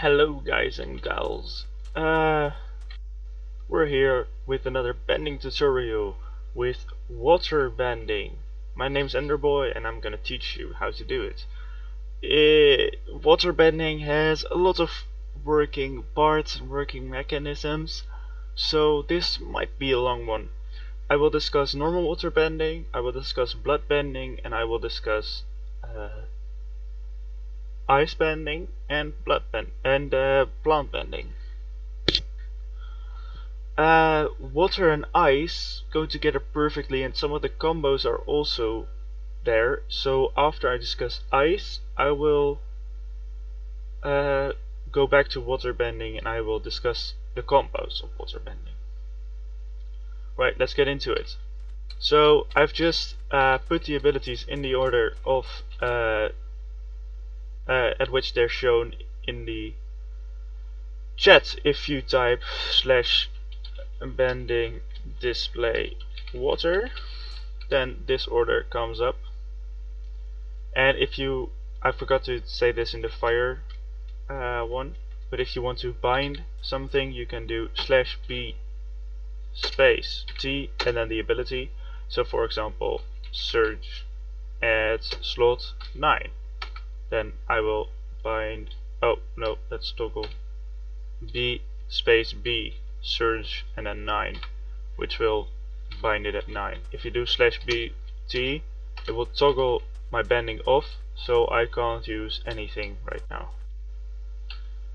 Hello guys and gals. Uh, we're here with another bending tutorial with water bending. My name's Enderboy and I'm gonna teach you how to do it. Water bending has a lot of working parts and working mechanisms, so this might be a long one. I will discuss normal water bending, I will discuss blood bending, and I will discuss ice bending and plant bending. Water and ice go together perfectly, and some of the combos are also there. So after I discuss ice, I will go back to water bending and I will discuss the combos of water bending. Right, let's get into it. So I've just put the abilities in the order of at which they're shown in the chat. If you type /bending display water, then this order comes up. And if you, I forgot to say this in the fire one, but if you want to bind something, you can do /b space t and then the ability. So for example, surge at slot 9. Then I will bind, oh no, let's toggle b space b surge and then 9, which will bind it at 9. If you do /bt, it will toggle my bending off, so I can't use anything right now.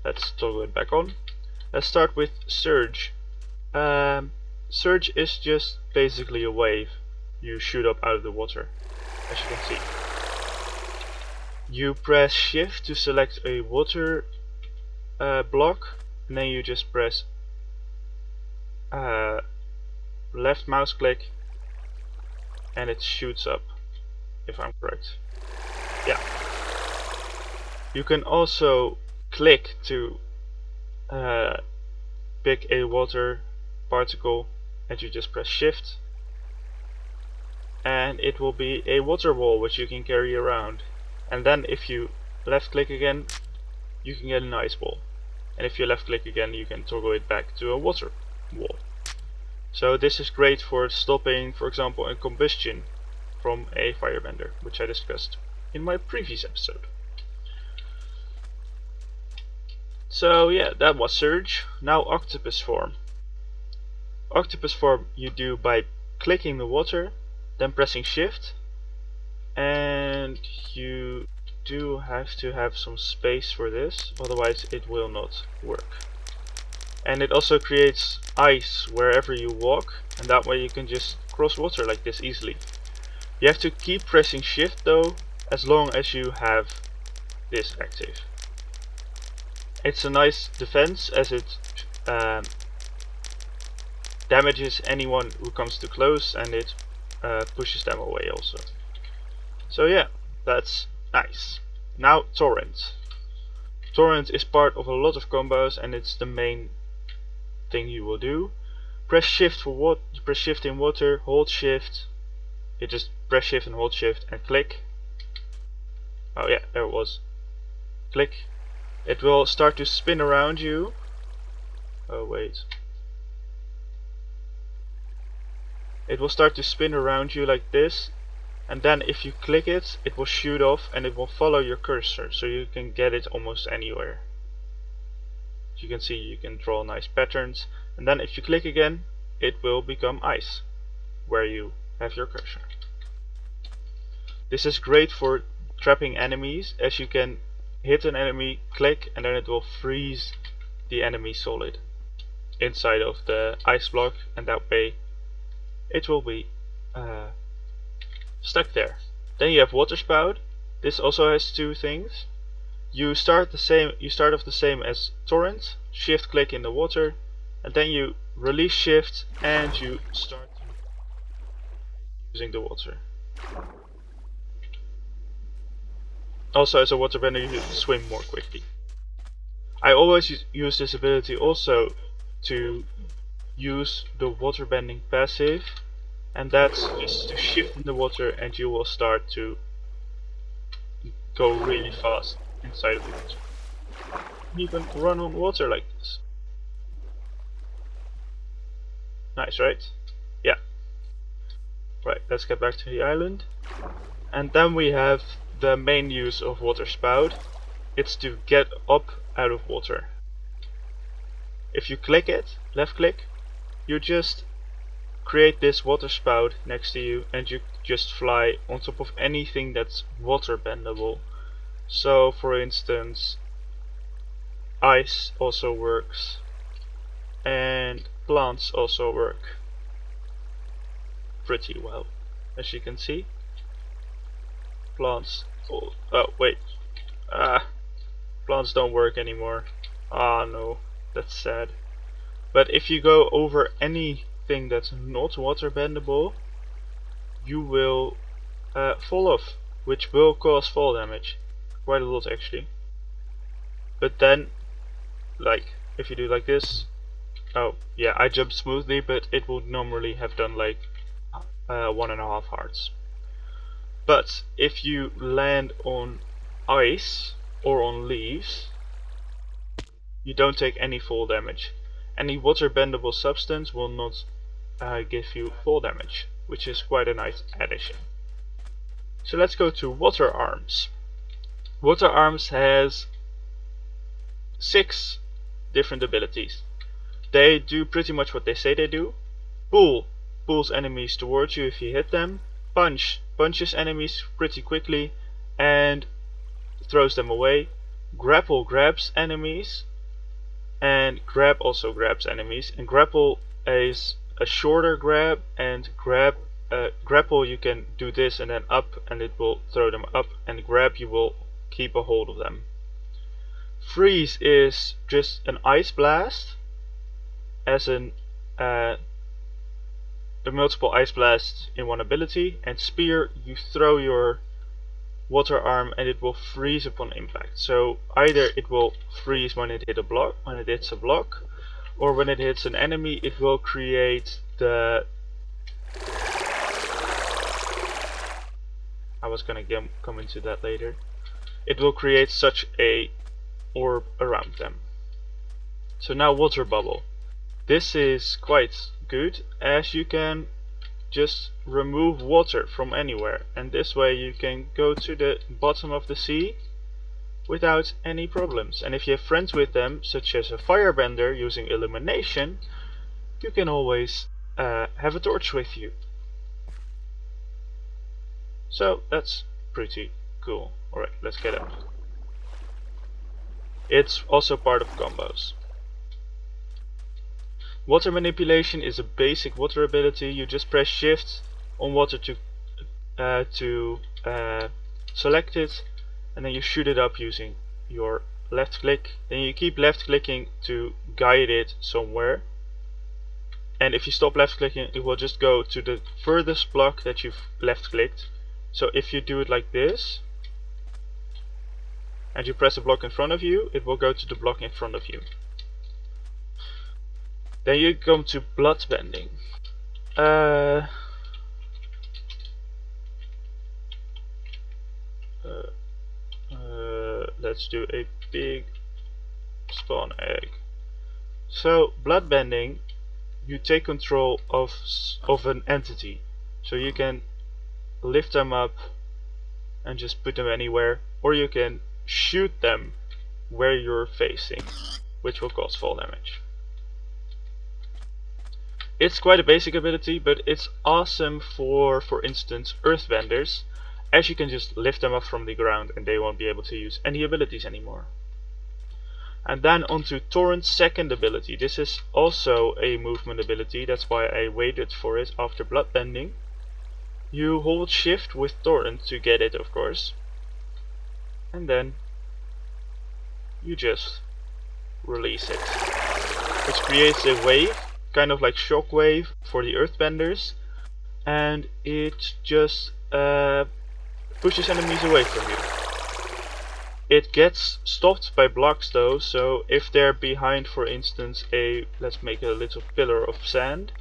Let's toggle it back on. Let's start with surge. Surge is just basically a wave. You shoot up out of the water, as you can see. You press shift to select a water block, and then you just press left mouse click and it shoots up, if I'm correct. Yeah. You can also click to pick a water particle, and you just press shift and it will be a water wall which you can carry around. And then if you left click again, you can get an ice ball. And if you left click again, you can toggle it back to a water wall. So this is great for stopping, for example, a combustion from a firebender, which I discussed in my previous episode. So yeah, that was surge. Now octopus form. Octopus form you do by clicking the water, then pressing shift, and you do have to have some space for this, otherwise it will not work. And it also creates ice wherever you walk, and that way you can just cross water like this easily. You have to keep pressing shift though, as long as you have this active. It's a nice defense as it damages anyone who comes too close, and it pushes them away also. So yeah, that's nice. Now torrent. Torrent is part of a lot of combos, and it's the main thing you will do. Press shift for what? You press shift in water, hold shift. You just press shift and hold shift and click. Oh yeah, there it was. Click. It will start to spin around you. Oh wait. It will start to spin around you like this, and then if you click it, it will shoot off and it will follow your cursor, so you can get it almost anywhere. As you can see, you can draw nice patterns, and then if you click again, it will become ice where you have your cursor. This is great for trapping enemies, as you can hit an enemy, click, and then it will freeze the enemy solid inside of the ice block, and that way it will be stuck there. Then you have water spout. This also has two things. You start off the same as torrent. Shift click in the water, and then you release shift and you start using the water. Also, as a waterbender, you swim more quickly. I always use this ability also to use the waterbending passive, and that's just to shift in the water and you will start to go really fast inside of the water. can even run on water like this. Nice, right? Yeah. Right, let's get back to the island. And then we have the main use of water spout. It's to get up out of water. If you click it, left click, you just create this water spout next to you and you just fly on top of anything that's water bendable. So for instance, ice also works and plants also work pretty well, as you can see. Plants, oh wait, plants don't work anymore. Ah no, that's sad. But if you go over anything that's not water bendable, you will fall off, which will cause fall damage, quite a lot actually. But then, like, if you do like this, oh yeah, I jumped smoothly, but it would normally have done like 1.5 hearts. But if you land on ice or on leaves, you don't take any fall damage. Any water bendable substance will not give you fall damage, which is quite a nice addition. So let's go to water arms. Water arms has 6 different abilities. They do pretty much what they say they do. Pull pulls enemies towards you if you hit them. Punch punches enemies pretty quickly and throws them away. Grapple grabs enemies, and grab also grabs enemies. And grapple is a shorter grab, and grapple you can do this and then up and it will throw them up, and grab you will keep a hold of them. Freeze is just an ice blast, as in the multiple ice blasts in one ability, and spear you throw your water arm and it will freeze upon impact. So either it will freeze when it hits a block, or when it hits an enemy it will create the I was gonna come into that later. It will create such a orb around them. So now water bubble. This is quite good, as you can just remove water from anywhere, and this way you can go to the bottom of the sea without any problems. And if you have friends with them, such as a firebender using illumination, you can always have a torch with you. So that's pretty cool. Alright, let's get up. It's also part of combos. Water manipulation is a basic water ability. You just press shift on water to select it, and then you shoot it up using your left click. Then you keep left clicking to guide it somewhere, and if you stop left clicking it will just go to the furthest block that you've left clicked. So if you do it like this and you press a block in front of you, it will go to the block in front of you. Then you come to Plantbending. Let's do a big spawn egg. So Plantbending, you take control of an entity, so you can lift them up and just put them anywhere, or you can shoot them where you're facing, which will cause fall damage. It's quite a basic ability, but it's awesome for instance, earthbenders, as you can just lift them up from the ground and they won't be able to use any abilities anymore. And then onto Torrent's second ability. This is also a movement ability, that's why I waited for it after Plantbending. You hold shift with Torrent to get it, of course, and then you just release it, which creates a wave, kind of like shockwave for the earthbenders, and it just pushes enemies away from you. It gets stopped by blocks though, so if they're behind, for instance, let's make a little pillar of sand.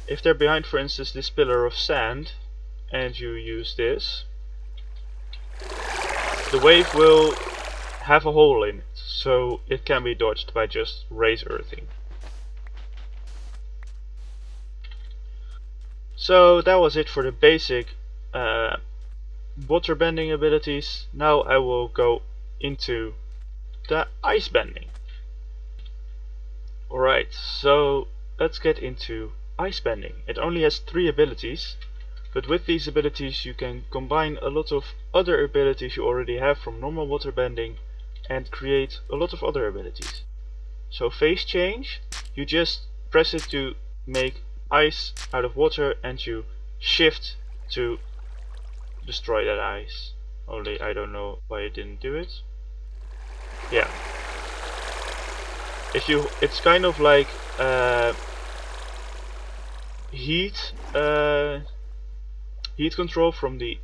If they're behind, for instance, this pillar of sand, and you use this, the wave will have a hole in it, so it can be dodged by just raise earthing. So that was it for the basic water bending abilities. Now I will go into the ice bending. Alright, so let's get into ice bending. It only has 3 abilities, but with these abilities you can combine a lot of other abilities you already have from normal water bending and create a lot of other abilities. So phase change, you just press it to make ice out of water and you shift to destroy that ice. Only I don't know why it didn't do it. Yeah. It's kind of like heat control from the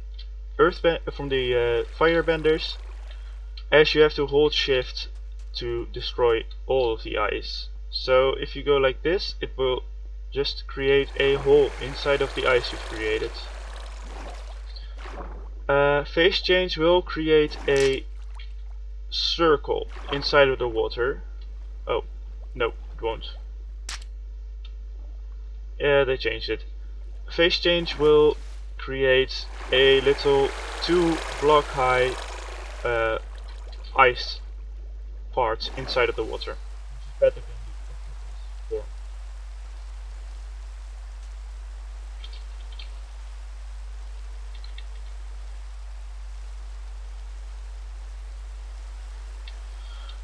fire benders, as you have to hold shift to destroy all of the ice. So if you go like this, it will just create a hole inside of the ice you've created. Phase change will create a circle inside of the water. Oh, no, it won't. Yeah, they changed it. Phase change will create a little 2-block high ice part inside of the water. Better than the form.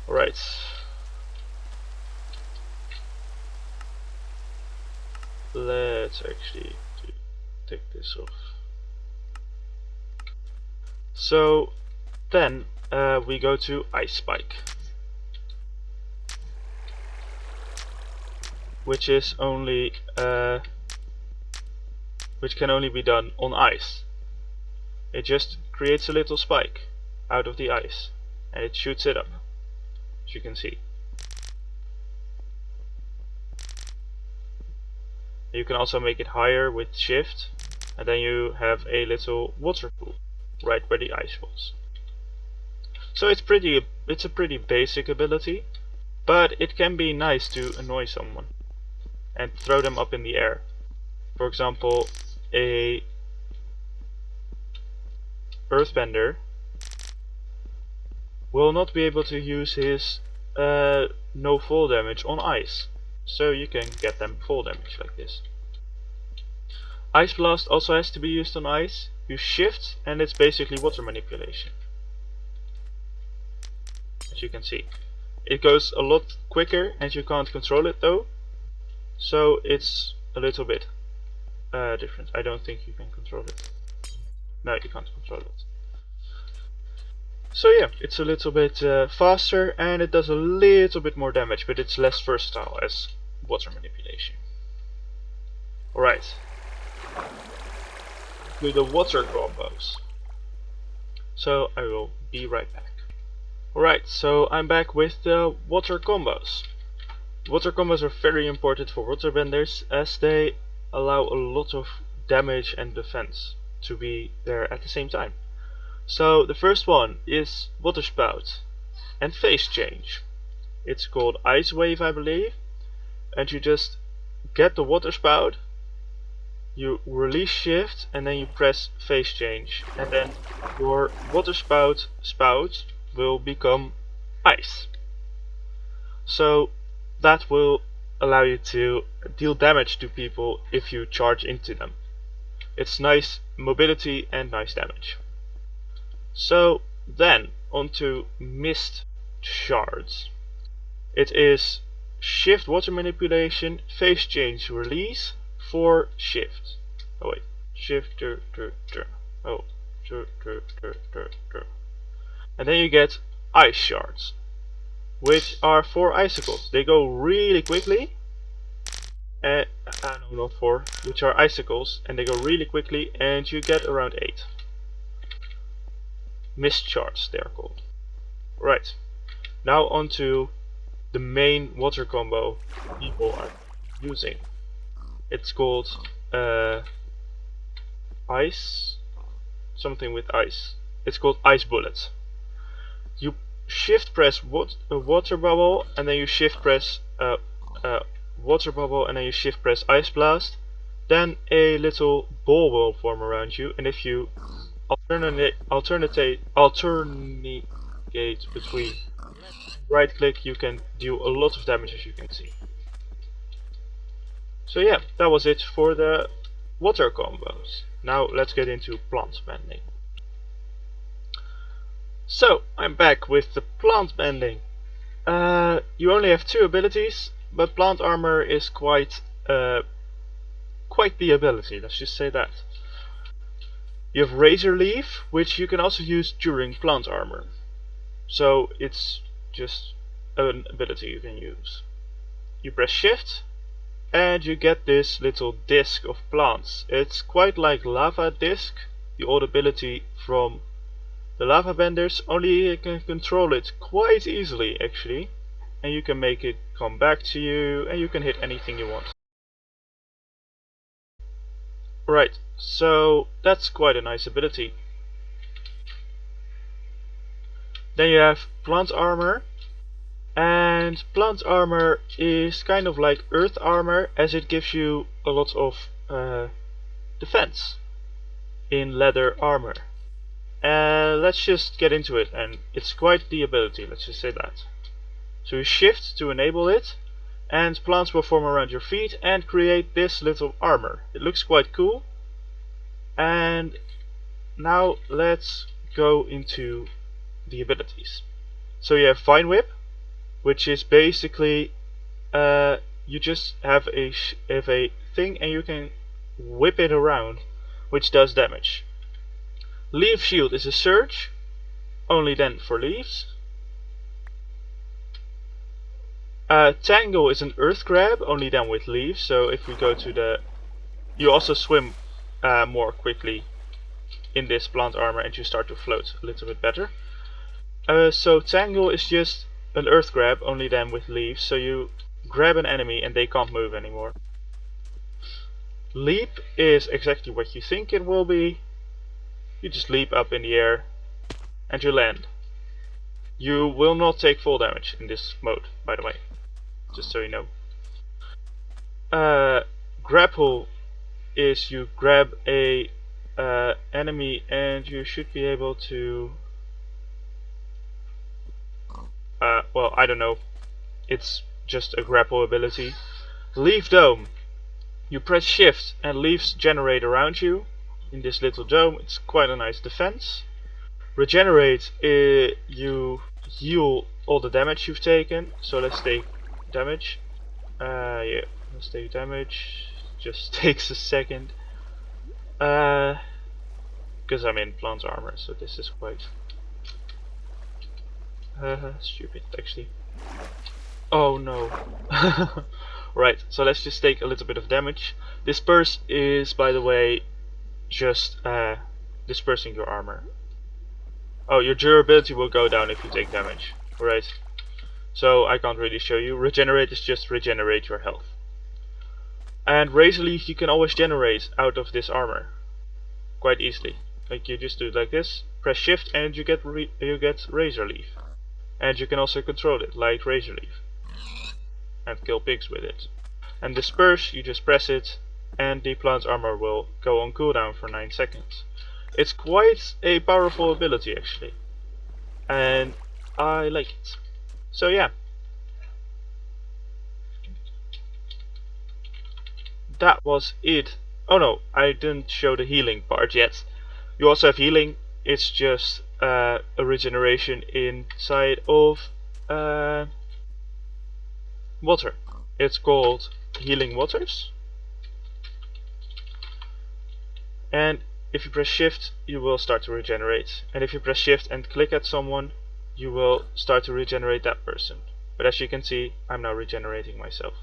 Alright. Let's actually take this off. So then we go to Ice Spike, which is only which can only be done on ice. It just creates a little spike out of the ice and it shoots it up, as you can see. You can also make it higher with shift, and then you have a little water pool right where the ice was. So it's a pretty basic ability, but it can be nice to annoy someone and throw them up in the air. For example, a earthbender will not be able to use his no fall damage on ice, so you can get them fall damage like this. Ice Blast also has to be used on ice. You shift and it's basically water manipulation, as you can see. It goes a lot quicker and you can't control it though, so it's a little bit different. I don't think you can control it. No, you can't control it. So yeah, it's a little bit faster and it does a little bit more damage, but it's less versatile as water manipulation. Alright, to the water combos. So I will be right back. Alright, so I'm back with the water combos. Water combos are very important for waterbenders as they allow a lot of damage and defense to be there at the same time. So the first one is Water Spout and Phase Change. It's called Ice Wave, I believe, and you just get the Water Spout, you release shift and then you press Phase Change, and then your Water Spout will become ice. So that will allow you to deal damage to people if you charge into them. It's nice mobility and nice damage. So then onto Mist Shards. It is shift water manipulation, phase change release for shift. Oh wait, shift oh and then you get ice shards, which are 4 icicles. They go really quickly. No, not 4, which are icicles, and they go really quickly, and you get around 8. Mist shards, they are called. Right, now onto the main water combo people are using. It's called ice, something with ice. It's called Ice Bullet. You shift press water bubble, and then you shift press water bubble, and then you shift press ice blast, then a little ball will form around you, and if you alternate between right click, you can deal a lot of damage, as you can see. So yeah, that was it for the water combos. Now let's get into plant bending. So I'm back with the plant bending. You only have 2 abilities, but plant armor is quite the ability, let's just say that. You have razor leaf, which you can also use during plant armor. So it's just an ability you can use. You press shift and you get this little disc of plants. It's quite like lava disc, the old ability from the lava benders, only you can control it quite easily actually, and you can make it come back to you, and you can hit anything you want. Right, so that's quite a nice ability. Then you have plant armor, and plant armor is kind of like earth armor, as it gives you a lot of defense in leather armor. Let's just get into it, and it's quite the ability, let's just say that. So you shift to enable it, and plants will form around your feet and create this little armor. It looks quite cool. And now let's go into the abilities. So you have Vine Whip, which is basically you just have a thing and you can whip it around, which does damage. Leaf Shield is a surge, only then for leaves. Tangle is an earth grab, only then with leaves. So if we go to the, you also swim more quickly in this plant armor, and you start to float a little bit better. So Tangle is just an earth grab, only then with leaves. So you grab an enemy and they can't move anymore. Leap is exactly what you think it will be. You just leap up in the air and you land. You will not take full damage in this mode, by the way, just so you know. Grapple is you grab a enemy and you should be able to well, I don't know, it's just a grapple ability. Leaf Dome, you press shift and leaves generate around you in this little dome. It's quite a nice defense. Regenerate, you heal all the damage you've taken. So let's take damage. Yeah, let's take damage. Just takes a second. Because I'm in plant armor, so this is quite stupid actually. Oh no. Right, so let's just take a little bit of damage. Disperse is, by the way, just dispersing your armor. Oh, your durability will go down if you take damage. Right. So I can't really show you. Regenerate is just regenerate your health. And Razor Leaf you can always generate out of this armor quite easily. Like you just do it like this, press shift and you get Razor Leaf. And you can also control it like Razor Leaf and kill pigs with it. And Disperse, you just press it and the plant armor will go on cooldown for 9 seconds. It's quite a powerful ability actually, and I like it. So yeah, that was it. Oh no, I didn't show the healing part yet. You also have healing. It's just a regeneration inside of water. It's called Healing Waters. And if you press shift, you will start to regenerate. And if you press shift and click at someone, you will start to regenerate that person. But as you can see, I'm now regenerating myself.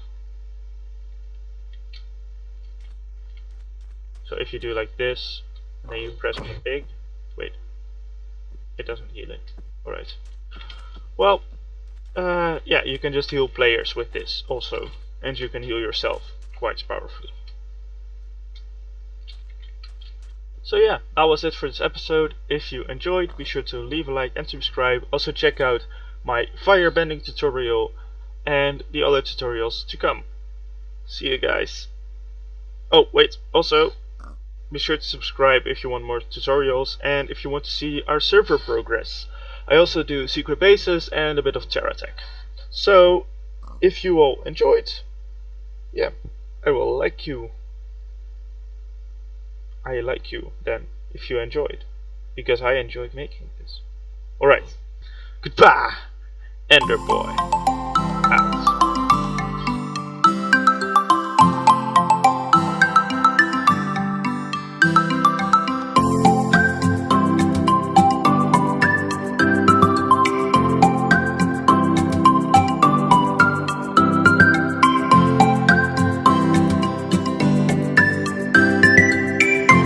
So if you do like this, and then you press big, wait, it doesn't heal it. Alright. Well, yeah, you can just heal players with this also. And you can heal yourself quite powerfully. So yeah, that was it for this episode. If you enjoyed, be sure to leave a like and subscribe. Also check out my firebending tutorial and the other tutorials to come. See you guys. Oh wait, also be sure to subscribe if you want more tutorials and if you want to see our server progress. I also do secret bases and a bit of Terra Tech. So if you all enjoyed, yeah, I will like you. I like you then if you enjoyed, because I enjoyed making this. Alright, goodbye, Ender Boy, out.